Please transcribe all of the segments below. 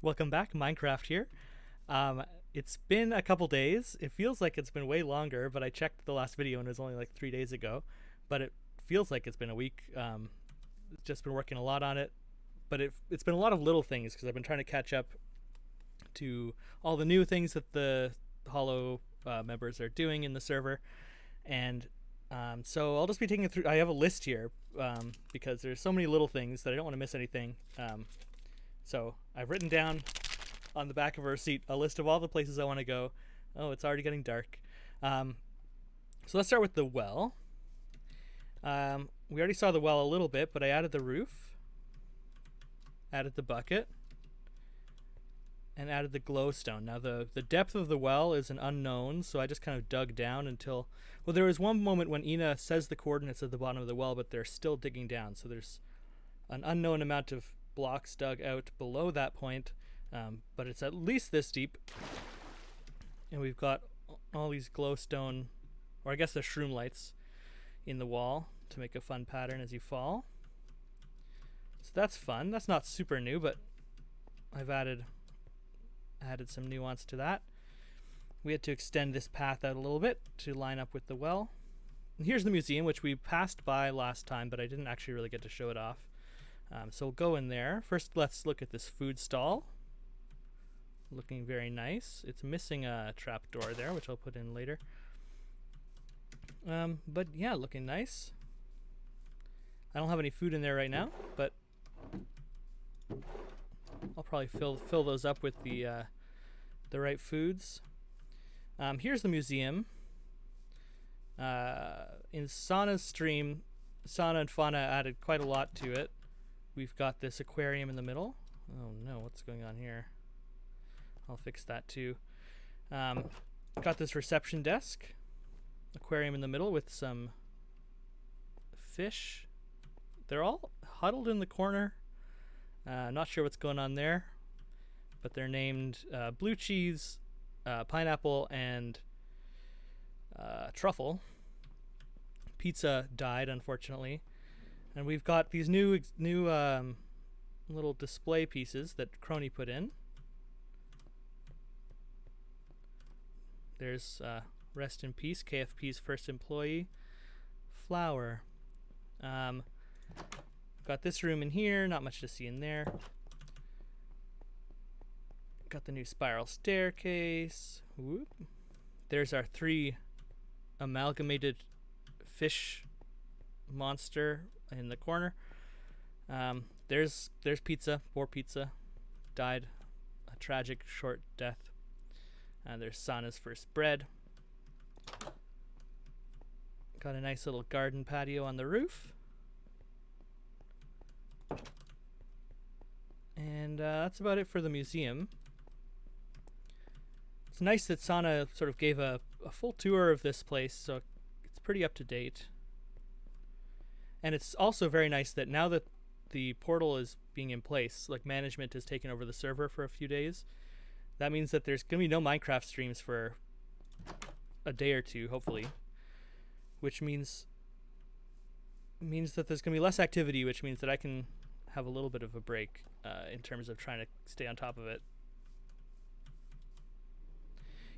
Welcome back, Minecraft here. It's been a couple days. It feels like it's been way longer, but I checked the last video and it was only like 3 days ago. But it feels like it's been a week. Just been working a lot on it, but it's been a lot of little things because I've been trying to catch up to all the new things that the Holo members are doing in the server, and so I'll just be taking it through. I have a list here because there's so many little things that I don't want to miss anything. So I've written down on the back of a receipt a list of all the places I want to go. Oh, it's already getting dark. So let's start with the well. We already saw the well a little bit, but I added the roof, added the bucket, and added the glowstone. Now the depth of the well is an unknown, so I just kind of dug down until... Well, there was one moment when Ina says the coordinates at the bottom of the well, but they're still digging down, so there's an unknown amount of blocks dug out below that point, but it's at least this deep. And we've got all these glowstone, or I guess they're shroom lights, in the wall to make a fun pattern as you fall. So that's fun. That's not super new, but I've added some nuance to that. We had to extend this path out a little bit to line up with the well. And here's the museum, which we passed by last time, but I didn't actually really get to show it off. So we'll go in there. First, let's look at this food stall. Looking very nice. It's missing a trapdoor there, which I'll put in later. But yeah, looking nice. I don't have any food in there right now, but I'll probably fill those up with the right foods. Here's the museum. In Sana's stream, Sana and Fauna added quite a lot to it. We've got this aquarium in the middle. Oh no, what's going on here? I'll fix that too. Got this reception desk. Aquarium in the middle with some fish. They're all huddled in the corner. Not sure what's going on there, but they're named blue cheese, pineapple, and truffle. Pizza died, unfortunately. And we've got these new little display pieces that Crony put in. There's rest in peace, KFP's first employee, Flower. Got this room in here, not much to see in there. Got the new spiral staircase. Whoop. There's our 3 amalgamated fish monster in the corner. There's pizza, poor pizza, died a tragic short death. There's Sana's first bread. Got a nice little garden patio on the roof. And that's about it for the museum. It's nice that Sana sort of gave a full tour of this place, so it's pretty up to date. And it's also very nice that now that the portal is being in place, like management has taken over the server for a few days, that means that there's going to be no Minecraft streams for a day or two, hopefully. Which means that there's going to be less activity, which means that I can have a little bit of a break in terms of trying to stay on top of it.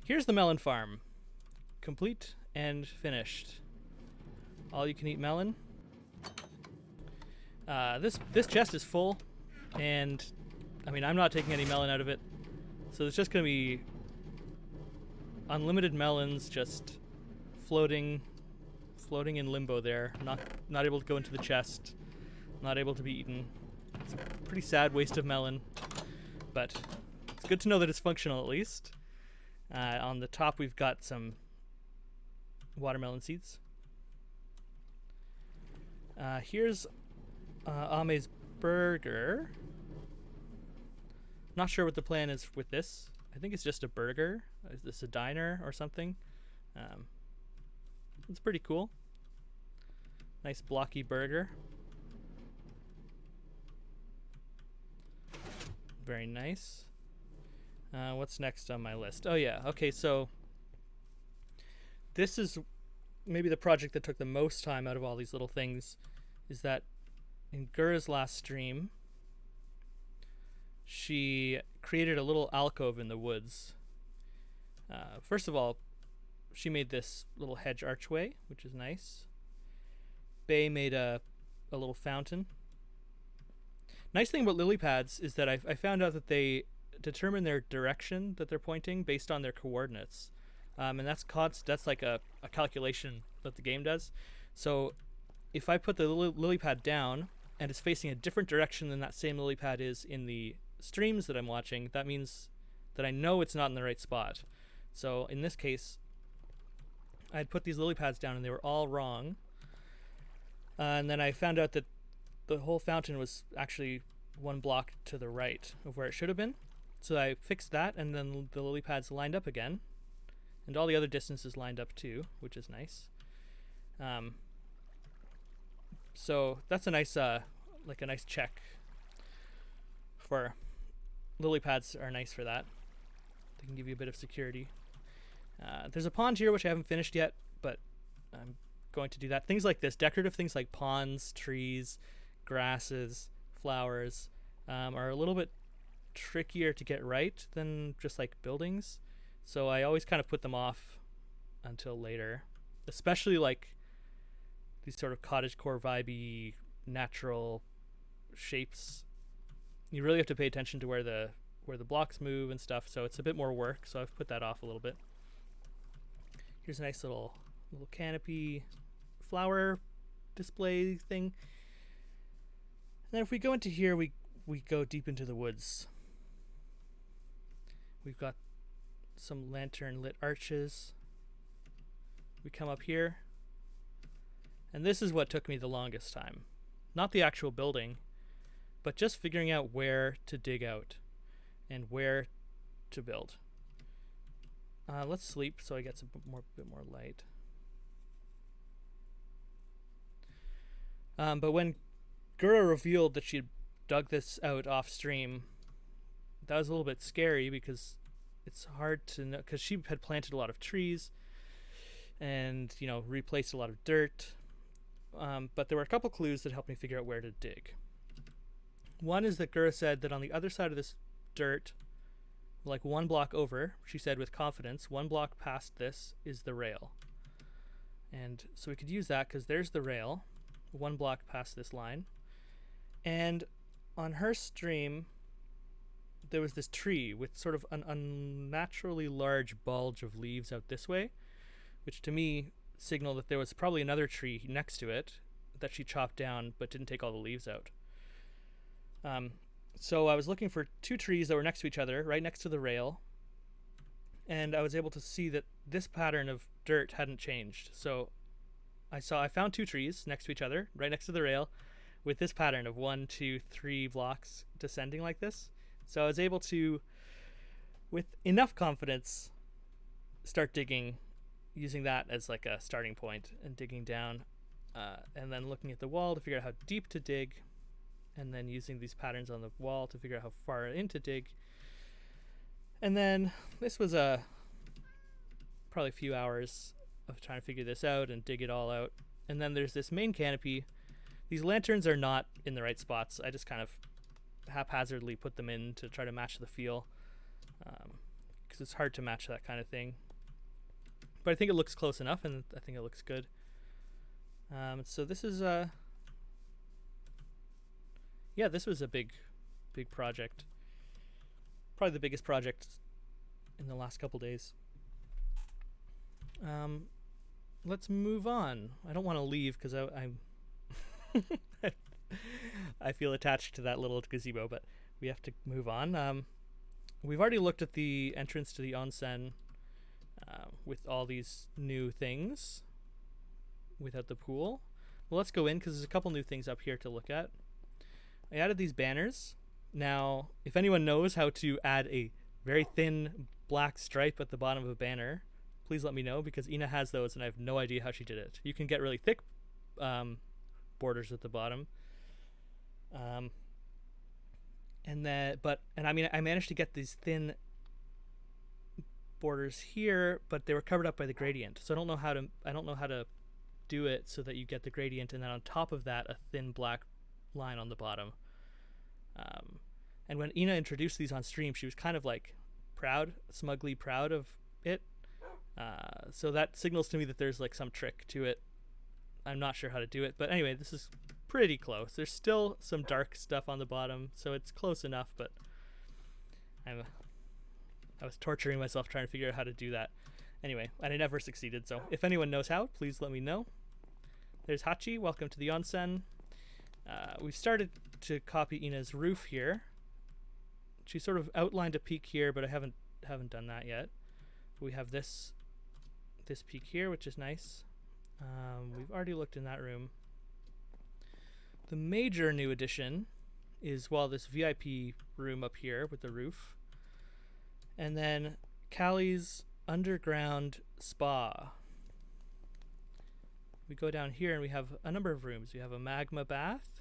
Here's the melon farm. Complete and finished. All you can eat melon. This chest is full, and I mean, I'm not taking any melon out of it, so it's just going to be unlimited melons just floating in limbo there, not able to go into the chest, not able to be eaten. It's a pretty sad waste of melon, but it's good to know that it's functional at least. On the top we've got some watermelon seeds. Here's Ame's burger. Not sure what the plan is with this. I think it's just a burger. Is this a diner or something? It's pretty cool. Nice blocky burger. Very nice. What's next on my list? Oh yeah, okay, so this is maybe the project that took the most time out of all these little things, is that in Gura's last stream, she created a little alcove in the woods. First of all, she made this little hedge archway, which is nice. Bay made a little fountain. Nice thing about lily pads is that I found out that they determine their direction that they're pointing based on their coordinates. And that's like a calculation that the game does. So if I put the lily pad down and it's facing a different direction than that same lily pad is in the streams that I'm watching, that means that I know it's not in the right spot. So in this case, I'd put these lily pads down and they were all wrong. And then I found out that the whole fountain was actually one block to the right of where it should have been. So I fixed that, and then the lily pads lined up again. And all the other distances lined up too, which is nice. So that's a nice, like a nice check for lily pads are nice for that. They can give you a bit of security. There's a pond here which I haven't finished yet, but I'm going to do that. Things like this, decorative things like ponds, trees, grasses, flowers, are a little bit trickier to get right than just like buildings. So I always kind of put them off until later, especially like these sort of cottagecore vibey natural shapes. You really have to pay attention to where the blocks move and stuff, so it's a bit more work, so I've put that off a little bit. Here's a nice little canopy flower display thing. And then if we go into here, we go deep into the woods. We've got some lantern lit arches. We come up here, and this is what took me the longest time. Not the actual building, but just figuring out where to dig out and where to build. Let's sleep so I get some bit more light. But when Gura revealed that she had dug this out off stream, that was a little bit scary because it's hard to know, because she had planted a lot of trees and, you know, replaced a lot of dirt. But there were a couple clues that helped me figure out where to dig. One is that Gura said that on the other side of this dirt, like one block over, she said with confidence, one block past this is the rail. And so we could use that because there's the rail, one block past this line. And on her stream, there was this tree with sort of an unnaturally large bulge of leaves out this way, which to me signaled that there was probably another tree next to it that she chopped down but didn't take all the leaves out. So I was looking for two trees that were next to each other, right next to the rail, and I was able to see that this pattern of dirt hadn't changed. So I found two trees next to each other, right next to the rail, with this pattern of 1, 2, 3 blocks descending like this. So I was able to, with enough confidence, start digging, using that as like a starting point and digging down, and then looking at the wall to figure out how deep to dig, and then using these patterns on the wall to figure out how far in to dig. And then this was probably a few hours of trying to figure this out and dig it all out. And then there's this main canopy. These lanterns are not in the right spots. I just kind of haphazardly put them in to try to match the feel, because it's hard to match that kind of thing. But I think it looks close enough, and I think it looks good. So this is this was a big project. Probably the biggest project in the last couple days. Let's move on. I don't want to leave because I'm I feel attached to that little gazebo, but we have to move on. We've already looked at the entrance to the onsen with all these new things without the pool. Well, let's go in because there's a couple new things up here to look at. I added these banners. Now, if anyone knows how to add a very thin black stripe at the bottom of a banner, please let me know, because Ina has those and I have no idea how she did it. You can get really thick borders at the bottom. I managed to get these thin borders here, but they were covered up by the gradient. So I don't know how to do it so that you get the gradient, and then on top of that a thin black line on the bottom. And when Ina introduced these on stream, she was kind of like proud, smugly proud of it. So that signals to me that there's like some trick to it. I'm not sure how to do it, but anyway, this is pretty close. There's still some dark stuff on the bottom, so it's close enough, but I was torturing myself trying to figure out how to do that. Anyway, and I never succeeded, so if anyone knows how, please let me know. There's Hachi, welcome to the onsen. We've started to copy Ina's roof here. She sort of outlined a peak here, but I haven't done that yet. We have this peak here, which is nice. We've already looked in that room. The major new addition is, well, this VIP room up here with the roof. And then Callie's underground spa. We go down here and we have a number of rooms. We have a magma bath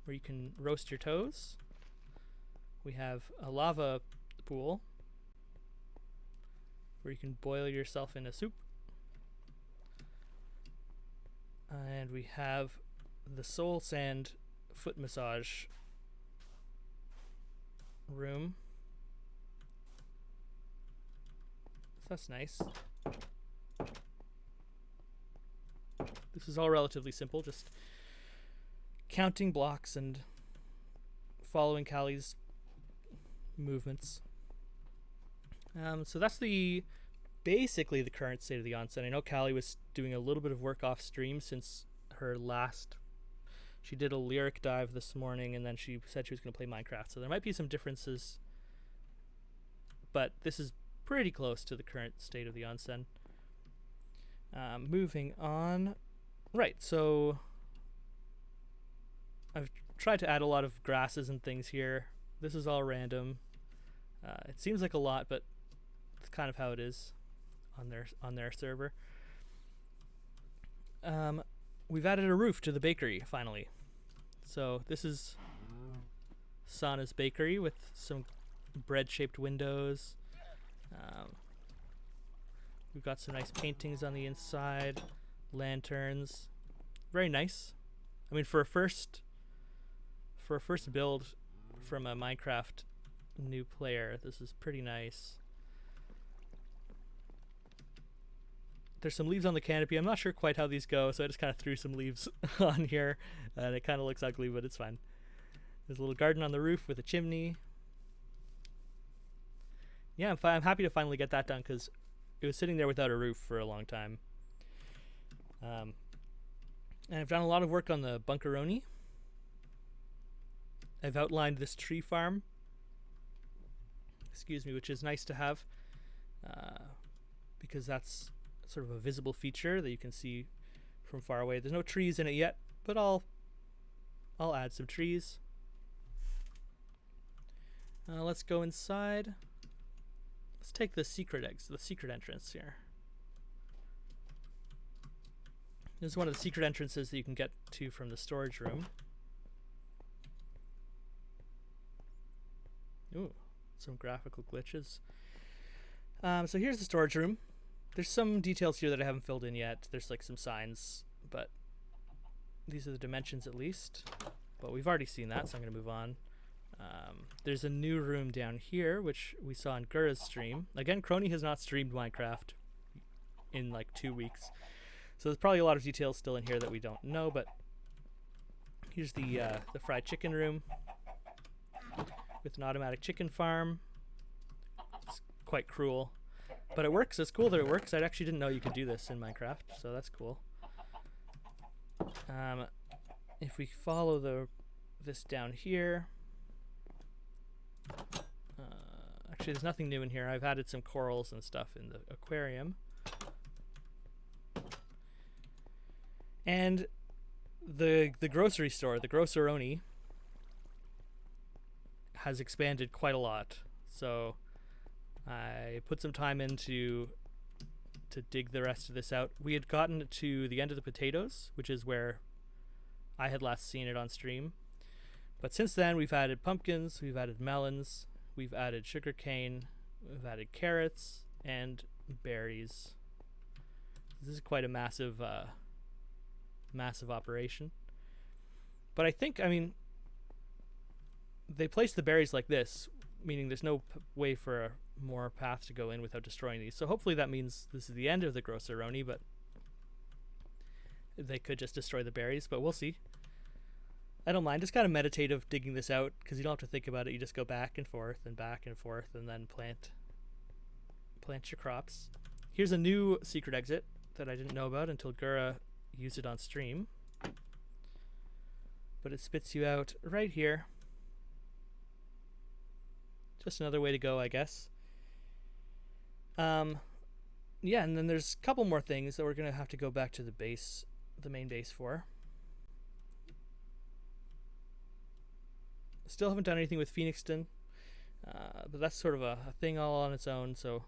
where you can roast your toes. We have a lava pool where you can boil yourself in a soup. And we have the soul sand foot massage room. So that's nice. This is all relatively simple, just counting blocks and following Callie's movements. So that's basically the current state of the onsen. I know Callie was doing a little bit of work off stream since her last. She did a lyric dive this morning, and then she said she was going to play Minecraft. So there might be some differences, but this is pretty close to the current state of the onsen. Moving on. Right, so I've tried to add a lot of grasses and things here. This is all random. It seems like a lot, but it's kind of how it is on their server. We've added a roof to the bakery finally. So this is Sana's bakery with some bread-shaped windows. We've got some nice paintings on the inside, lanterns. Very nice. I mean, for a first build from a Minecraft new player, this is pretty nice. There's some leaves on the canopy. I'm not sure quite how these go, so I just kind of threw some leaves on here, and it kind of looks ugly, but it's fine. There's a little garden on the roof with a chimney. Yeah, I'm happy to finally get that done because it was sitting there without a roof for a long time. And I've done a lot of work on the bunkeroni. I've outlined this tree farm, which is nice to have because that's sort of a visible feature that you can see from far away. There's no trees in it yet, but I'll add some trees. Let's go inside. Let's take the secret entrance here. This is one of the secret entrances that you can get to from the storage room. Ooh, some graphical glitches. So here's the storage room. There's some details here that I haven't filled in yet. There's like some signs, but these are the dimensions at least. But we've already seen that, so I'm going to move on. There's a new room down here, which we saw in Gura's stream. Again, Crony has not streamed Minecraft in like 2 weeks. So there's probably a lot of details still in here that we don't know, but here's the fried chicken room with an automatic chicken farm. It's quite cruel, but it works. It's cool that it works. I actually didn't know you could do this in Minecraft, so that's cool. If we follow this down here, actually there's nothing new in here. I've added some corals and stuff in the aquarium. And the grocery store, the Groceroni, has expanded quite a lot. So I put some time in to dig the rest of this out. We had gotten to the end of the potatoes, which is where I had last seen it on stream. But since then, we've added pumpkins, we've added melons, we've added sugarcane, we've added carrots, and berries. This is quite a massive operation. But I think, I mean, they place the berries like this, meaning there's no way for a more path to go in without destroying these. So hopefully that means this is the end of the Grosseroni, but they could just destroy the berries, but we'll see. I don't mind. It's kind of meditative digging this out because you don't have to think about it. You just go back and forth and then plant your crops. Here's a new secret exit that I didn't know about until Gura used it on stream. But it spits you out right here. Just another way to go, I guess. Yeah, and then there's a couple more things that we're going to have to go back to the base, the main base for. Still haven't done anything with Phoenixton, but that's sort of a thing all on its own, so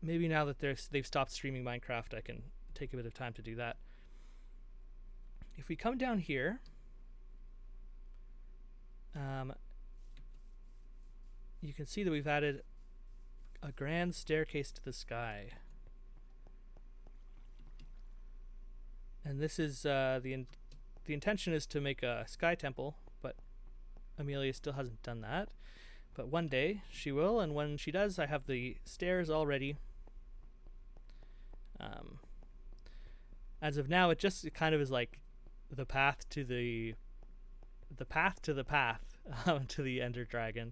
maybe now that they've stopped streaming Minecraft, I can take a bit of time to do that. If we come down here, you can see that we've added a grand staircase to the sky. And this is, the intention is to make a sky temple, but Amelia still hasn't done that. But one day she will, and when she does, I have the stairs all ready. As of now, it kind of is like the path to the path to the Ender Dragon.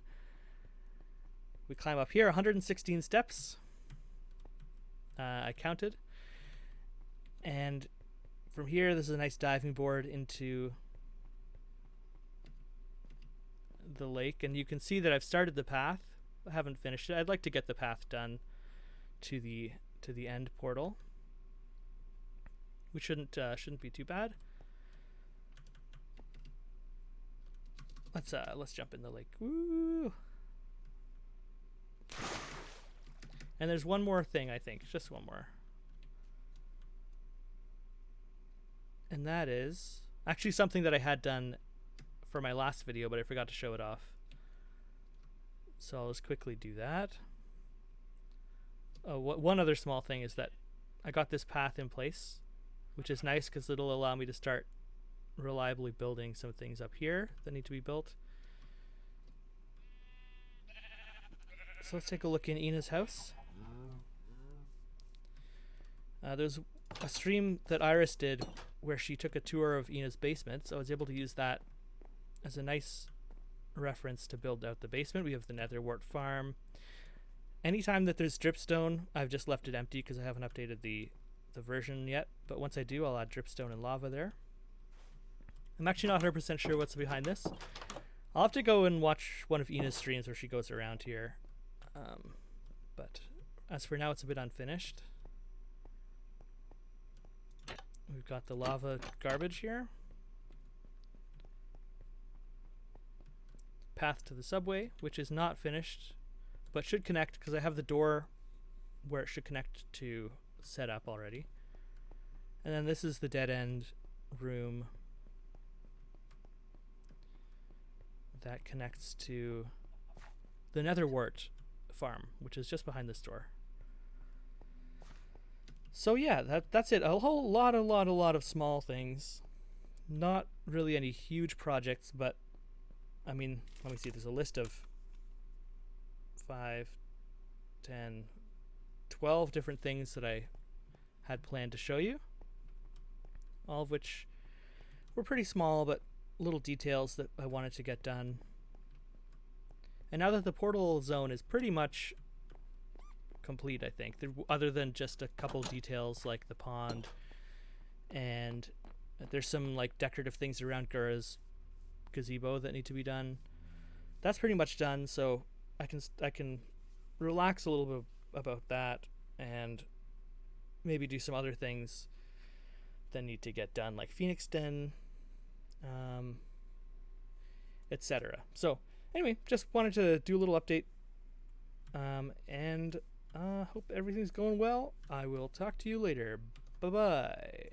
We climb up here, 116 steps. I counted. And from here, this is a nice diving board into the lake. And you can see that I've started the path. I haven't finished it. I'd like to get the path done to the end portal. Which shouldn't be too bad. Let's jump in the lake. Woo! And there's one more thing, I think. Just one more. And that is actually something that I had done for my last video, but I forgot to show it off. So I'll just quickly do that. Oh, one other small thing is that I got this path in place, which is nice because it'll allow me to start reliably building some things up here that need to be built. So let's take a look in Ina's house. There's a stream that Iris did where she took a tour of Ina's basement, so I was able to use that as a nice reference to build out the basement. We have the netherwort farm. Anytime that there's dripstone, I've just left it empty because I haven't updated the version yet, but once I do, I'll add dripstone and lava there. I'm actually not 100% sure what's behind this. I'll have to go and watch one of Ina's streams where she goes around here. But as for now, it's a bit unfinished. We've got the lava garbage here. Path to the subway, which is not finished, but should connect because I have the door where it should connect to set up already. And then this is the dead end room that connects to the netherwort farm, which is just behind this door. So yeah, that's it. A whole lot of small things. Not really any huge projects, but I mean, let me see, there's a list of 5, 10, 12 different things that I had planned to show you. All of which were pretty small, but little details that I wanted to get done. And now that the portal zone is pretty much complete, I think, other than just a couple details like the pond, and there's some like decorative things around Gura's gazebo that need to be done. That's pretty much done, so I can relax a little bit about that and maybe do some other things that need to get done, like Phoenixton, etc. So anyway, just wanted to do a little update, and hope everything's going well. I will talk to you later. Bye bye.